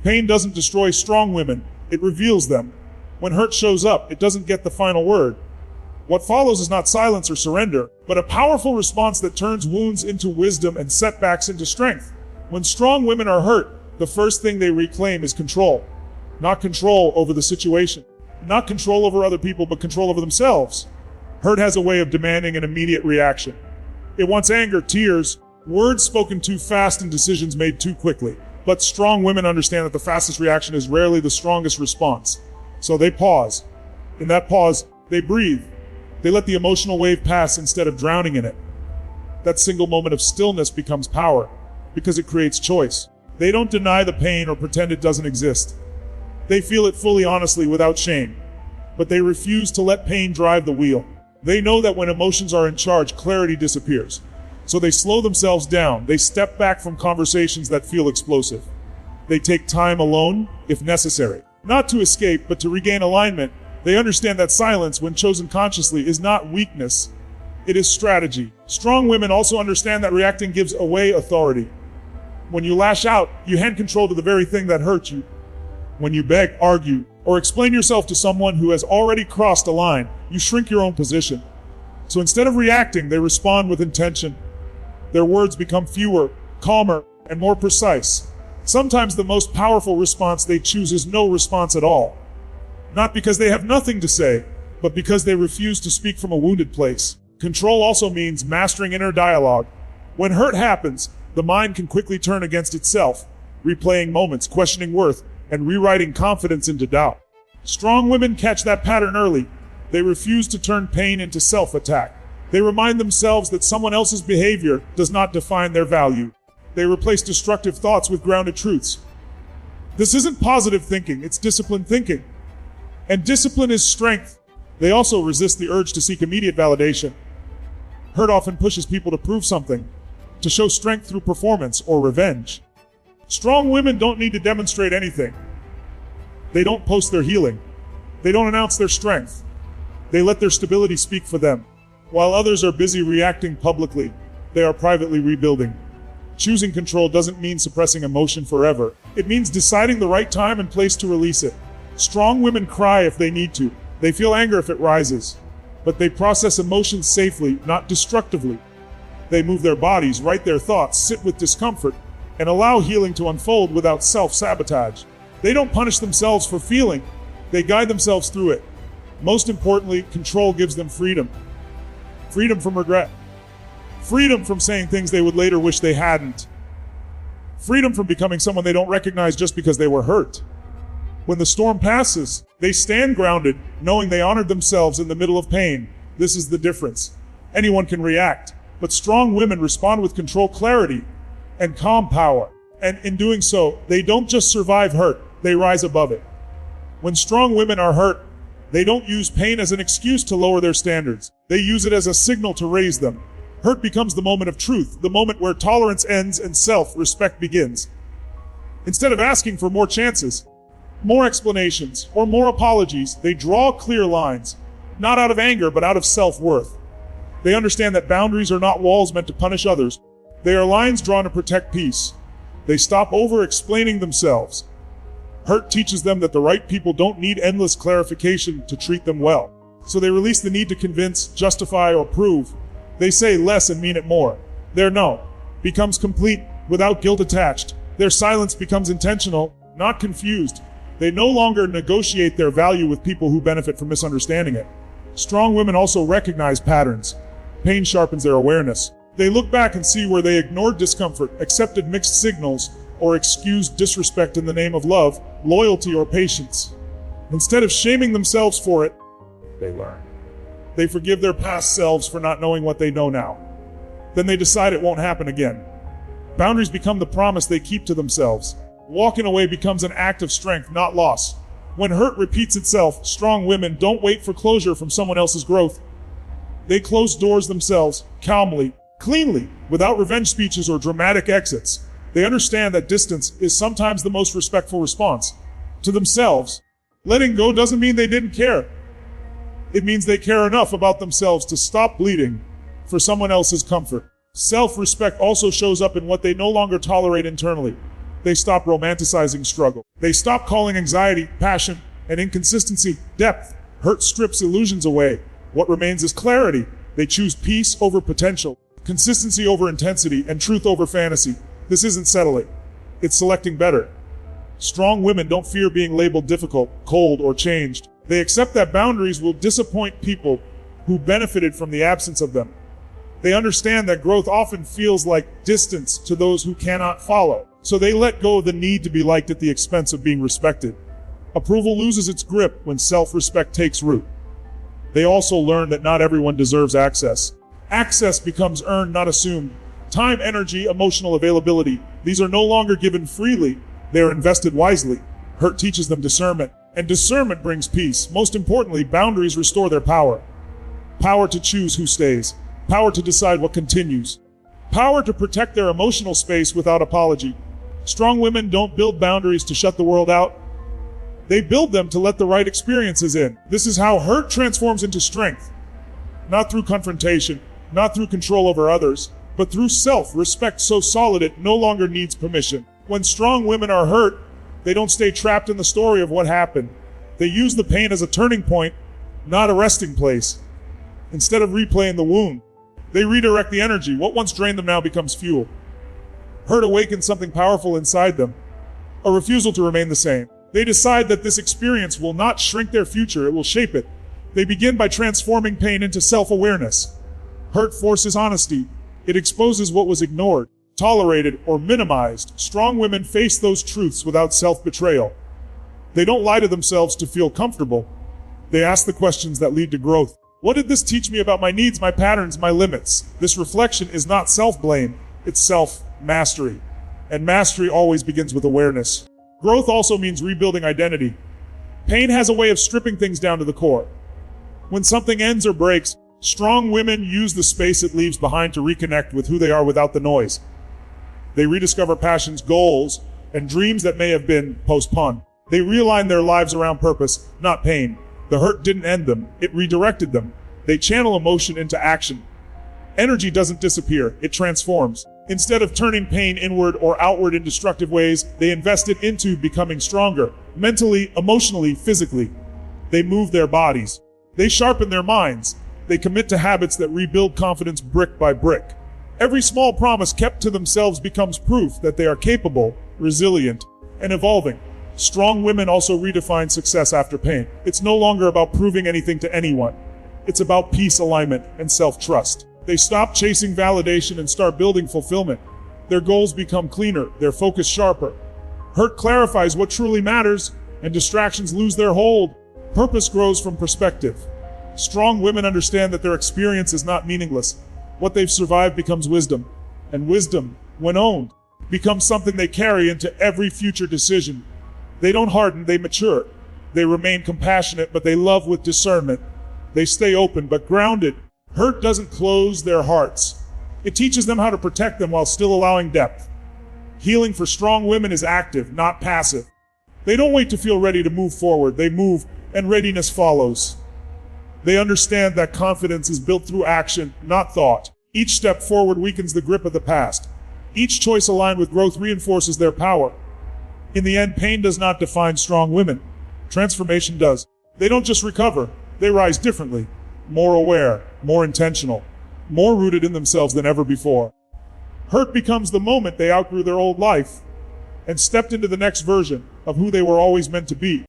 Pain doesn't destroy strong women, it reveals them. When hurt shows up, it doesn't get the final word. What follows is not silence or surrender, but a powerful response that turns wounds into wisdom and setbacks into strength. When strong women are hurt, the first thing they reclaim is control. Not control over the situation, not control over other people, but control over themselves. Hurt has a way of demanding an immediate reaction. It wants anger, tears, words spoken too fast, and decisions made too quickly. But strong women understand that the fastest reaction is rarely the strongest response. So they pause. In that pause, they breathe. They let the emotional wave pass instead of drowning in it. That single moment of stillness becomes power, because it creates choice. They don't deny the pain or pretend it doesn't exist. They feel it fully, honestly, without shame. But they refuse to let pain drive the wheel. They know that when emotions are in charge, clarity disappears. So they slow themselves down. They step back from conversations that feel explosive. They take time alone, if necessary. Not to escape, but to regain alignment. They understand that silence, when chosen consciously, is not weakness. It is strategy. Strong women also understand that reacting gives away authority. When you lash out, you hand control to the very thing that hurt you. When you beg, argue, or explain yourself to someone who has already crossed a line, you shrink your own position. So instead of reacting, they respond with intention. Their words become fewer, calmer, and more precise. Sometimes the most powerful response they choose is no response at all. Not because they have nothing to say, but because they refuse to speak from a wounded place. Control also means mastering inner dialogue. When hurt happens, the mind can quickly turn against itself, replaying moments, questioning worth, and rewriting confidence into doubt. Strong women catch that pattern early. They refuse to turn pain into self-attack. They remind themselves that someone else's behavior does not define their value. They replace destructive thoughts with grounded truths. This isn't positive thinking, it's disciplined thinking. And discipline is strength. They also resist the urge to seek immediate validation. Hurt often pushes people to prove something, to show strength through performance or revenge. Strong women don't need to demonstrate anything. They don't post their healing. They don't announce their strength. They let their stability speak for them. While others are busy reacting publicly, they are privately rebuilding. Choosing control doesn't mean suppressing emotion forever. It means deciding the right time and place to release it. Strong women cry if they need to. They feel anger if it rises. But they process emotions safely, not destructively. They move their bodies, write their thoughts, sit with discomfort, and allow healing to unfold without self-sabotage. They don't punish themselves for feeling. They guide themselves through it. Most importantly, control gives them freedom. Freedom from regret. Freedom from saying things they would later wish they hadn't. Freedom from becoming someone they don't recognize just because they were hurt. When the storm passes, they stand grounded, knowing they honored themselves in the middle of pain. This is the difference. Anyone can react, but strong women respond with control, clarity, and calm power. And in doing so, they don't just survive hurt, they rise above it. When strong women are hurt, they don't use pain as an excuse to lower their standards. They use it as a signal to raise them. Hurt becomes the moment of truth, the moment where tolerance ends and self-respect begins. Instead of asking for more chances, more explanations, or more apologies, they draw clear lines, not out of anger, but out of self-worth. They understand that boundaries are not walls meant to punish others. They are lines drawn to protect peace. They stop over-explaining themselves. Hurt teaches them that the right people don't need endless clarification to treat them well. So they release the need to convince, justify, or prove. They say less and mean it more. Their no becomes complete without guilt attached. Their silence becomes intentional, not confused. They no longer negotiate their value with people who benefit from misunderstanding it. Strong women also recognize patterns. Pain sharpens their awareness. They look back and see where they ignored discomfort, accepted mixed signals, or excused disrespect in the name of love, loyalty, or patience. Instead of shaming themselves for it, they learn. They forgive their past selves for not knowing what they know now. Then they decide it won't happen again. Boundaries become the promise they keep to themselves. Walking away becomes an act of strength, not loss. When hurt repeats itself, strong women don't wait for closure from someone else's growth. They close doors themselves, calmly, cleanly, without revenge speeches or dramatic exits. They understand that distance is sometimes the most respectful response to themselves. Letting go doesn't mean they didn't care. It means they care enough about themselves to stop bleeding for someone else's comfort. Self-respect also shows up in what they no longer tolerate internally. They stop romanticizing struggle. They stop calling anxiety, passion, and inconsistency depth. Hurt strips illusions away. What remains is clarity. They choose peace over potential, consistency over intensity, and truth over fantasy. This isn't settling. It's selecting better. Strong women don't fear being labeled difficult, cold, or changed. They accept that boundaries will disappoint people who benefited from the absence of them. They understand that growth often feels like distance to those who cannot follow. So they let go of the need to be liked at the expense of being respected. Approval loses its grip when self-respect takes root. They also learn that not everyone deserves access. Access becomes earned, not assumed. Time, energy, emotional availability. These are no longer given freely. They are invested wisely. Hurt teaches them discernment, and discernment brings peace. Most importantly, boundaries restore their power. Power to choose who stays. Power to decide what continues. Power to protect their emotional space without apology. Strong women don't build boundaries to shut the world out. They build them to let the right experiences in. This is how hurt transforms into strength. Not through confrontation, not through control over others, but through self-respect so solid it no longer needs permission. When strong women are hurt, they don't stay trapped in the story of what happened. They use the pain as a turning point, not a resting place. Instead of replaying the wound, they redirect the energy. What once drained them now becomes fuel. Hurt awakens something powerful inside them, a refusal to remain the same. They decide that this experience will not shrink their future, it will shape it. They begin by transforming pain into self-awareness. Hurt forces honesty. It exposes what was ignored, tolerated, or minimized. Strong women face those truths without self-betrayal. They don't lie to themselves to feel comfortable. They ask the questions that lead to growth. What did this teach me about my needs, my patterns, my limits? This reflection is not self-blame, it's self-mastery. And mastery always begins with awareness. Growth also means rebuilding identity. Pain has a way of stripping things down to the core. When something ends or breaks, strong women use the space it leaves behind to reconnect with who they are without the noise. They rediscover passions, goals, and dreams that may have been postponed. They realign their lives around purpose, not pain. The hurt didn't end them, it redirected them. They channel emotion into action. Energy doesn't disappear, it transforms. Instead of turning pain inward or outward in destructive ways, they invest it into becoming stronger, mentally, emotionally, physically. They move their bodies. They sharpen their minds. They commit to habits that rebuild confidence brick by brick. Every small promise kept to themselves becomes proof that they are capable, resilient, and evolving. Strong women also redefine success after pain. It's no longer about proving anything to anyone. It's about peace, alignment, and self-trust. They stop chasing validation and start building fulfillment. Their goals become cleaner, their focus sharper. Hurt clarifies what truly matters, and distractions lose their hold. Purpose grows from perspective. Strong women understand that their experience is not meaningless. What they've survived becomes wisdom, and wisdom, when owned, becomes something they carry into every future decision. They don't harden, they mature. They remain compassionate, but they love with discernment. They stay open, but grounded. Hurt doesn't close their hearts. It teaches them how to protect them while still allowing depth. Healing for strong women is active, not passive. They don't wait to feel ready to move forward. They move, and readiness follows. They understand that confidence is built through action, not thought. Each step forward weakens the grip of the past. Each choice aligned with growth reinforces their power. In the end, pain does not define strong women. Transformation does. They don't just recover, they rise differently. More aware, more intentional, more rooted in themselves than ever before. Hurt becomes the moment they outgrew their old life and stepped into the next version of who they were always meant to be.